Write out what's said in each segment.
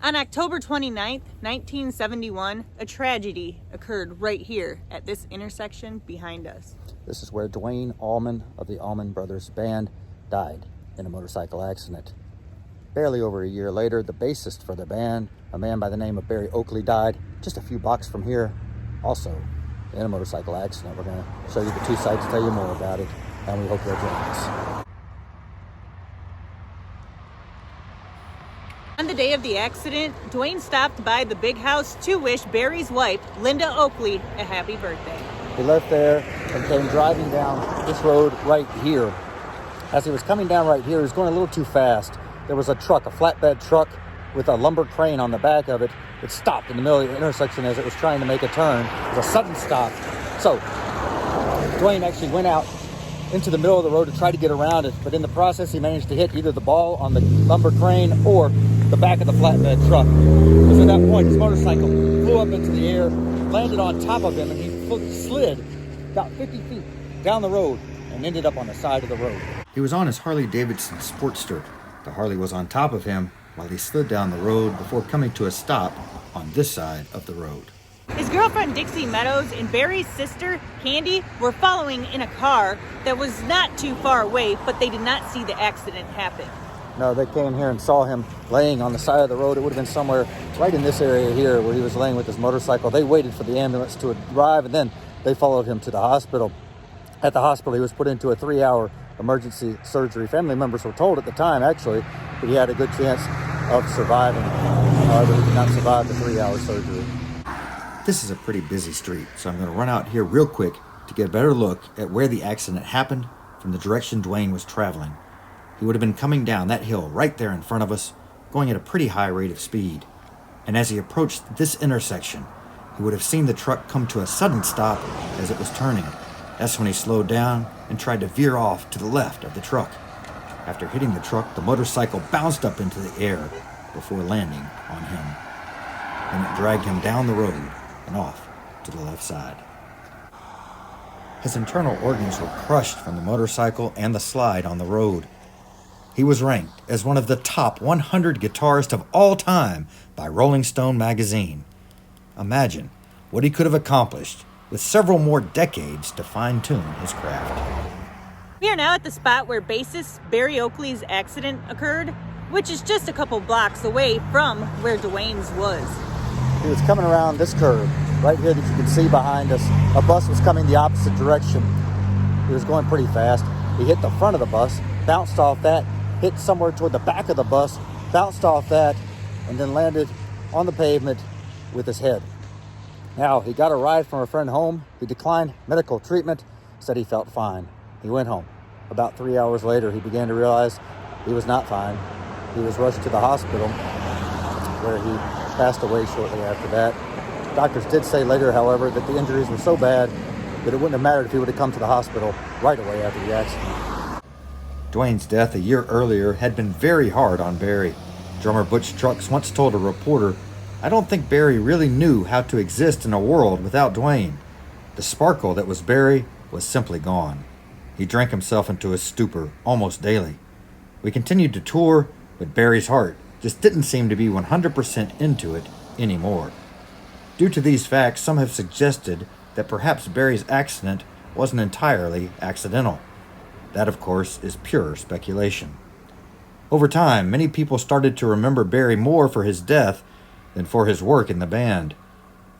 On October 29th, 1971, a tragedy occurred right here at this intersection behind us. This is where Duane Allman of the Allman Brothers Band died in a motorcycle accident. Barely over a year later, the bassist for the band, a man by the name of Barry Oakley, died just a few blocks from here, also in a motorcycle accident. We're going to show you the two sites, tell you more about it, and we hope you'll join us. On the day of the accident, Duane stopped by the big house to wish Barry's wife, Linda Oakley, a happy birthday. He left there and came driving down this road right here. As he was coming down right here, he was going a little too fast. There was a truck, a flatbed truck with a lumber crane on the back of it. It stopped in the middle of the intersection as it was trying to make a turn. It was a sudden stop. So Duane actually went out into the middle of the road to try to get around it, but in the process he managed to hit either the ball on the lumber crane or the back of the flatbed truck. Because at that point his motorcycle flew up into the air, landed on top of him, and he slid about 50 feet down the road and ended up on the side of the road. He was on his Harley-Davidson Sportster. The Harley was on top of him while he slid down the road before coming to a stop on this side of the road. His girlfriend Dixie Meadows and Barry's sister Candy were following in a car that was not too far away, but they did not see the accident happen. No, they came here and saw him laying on the side of the road. It would have been somewhere right in this area here where he was laying with his motorcycle. They waited for the ambulance to arrive, and then they followed him to the hospital. At the hospital, he was put into a 3-hour emergency surgery. Family members were told at the time, actually, that he had a good chance of surviving. However, he did not survive the 3-hour surgery. This is a pretty busy street, so I'm going to run out here real quick to get a better look at where the accident happened from the direction Duane was traveling. He would have been coming down that hill right there in front of us, going at a pretty high rate of speed. And as he approached this intersection, he would have seen the truck come to a sudden stop as it was turning. That's when he slowed down and tried to veer off to the left of the truck. After hitting the truck, the motorcycle bounced up into the air before landing on him. And it dragged him down the road and off to the left side. His internal organs were crushed from the motorcycle and the slide on the road. He was ranked as one of the top 100 guitarists of all time by Rolling Stone magazine. Imagine what he could have accomplished with several more decades to fine-tune his craft. We are now at the spot where bassist Barry Oakley's accident occurred, which is just a couple blocks away from where Duane's was. He was coming around this curve right here that you can see behind us. A bus was coming the opposite direction. He was going pretty fast. He hit the front of the bus, bounced off that, hit somewhere toward the back of the bus, bounced off that, and then landed on the pavement with his head. Now, he got a ride from a friend home. He declined medical treatment, said he felt fine. He went home. About 3 hours later, he began to realize he was not fine. He was rushed to the hospital, where he passed away shortly after that. Doctors did say later, however, that the injuries were so bad that it wouldn't have mattered if he would have come to the hospital right away after the accident. Duane's death a year earlier had been very hard on Barry. Drummer Butch Trucks once told a reporter, "I don't think Barry really knew how to exist in a world without Duane. The sparkle that was Barry was simply gone. He drank himself into a stupor almost daily. We continued to tour, but Barry's heart just didn't seem to be 100% into it anymore." Due to these facts, some have suggested that perhaps Barry's accident wasn't entirely accidental. That, of course, is pure speculation. Over time, many people started to remember Barry more for his death than for his work in the band.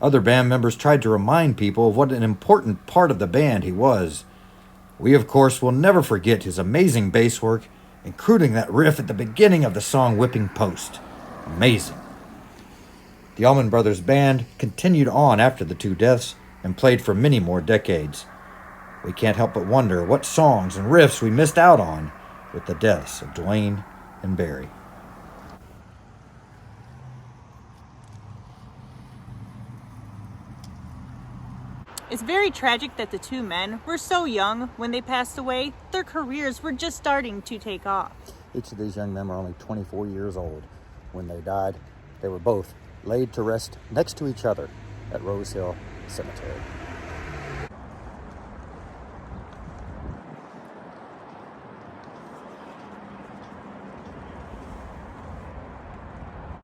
Other band members tried to remind people of what an important part of the band he was. We, of course, will never forget his amazing bass work, including that riff at the beginning of the song Whipping Post. Amazing. The Allman Brothers Band continued on after the two deaths and played for many more decades. We can't help but wonder what songs and riffs we missed out on with the deaths of Duane and Barry. It's very tragic that the two men were so young when they passed away. Their careers were just starting to take off. Each of these young men were only 24 years old when they died. They were both laid to rest next to each other at Rose Hill Cemetery.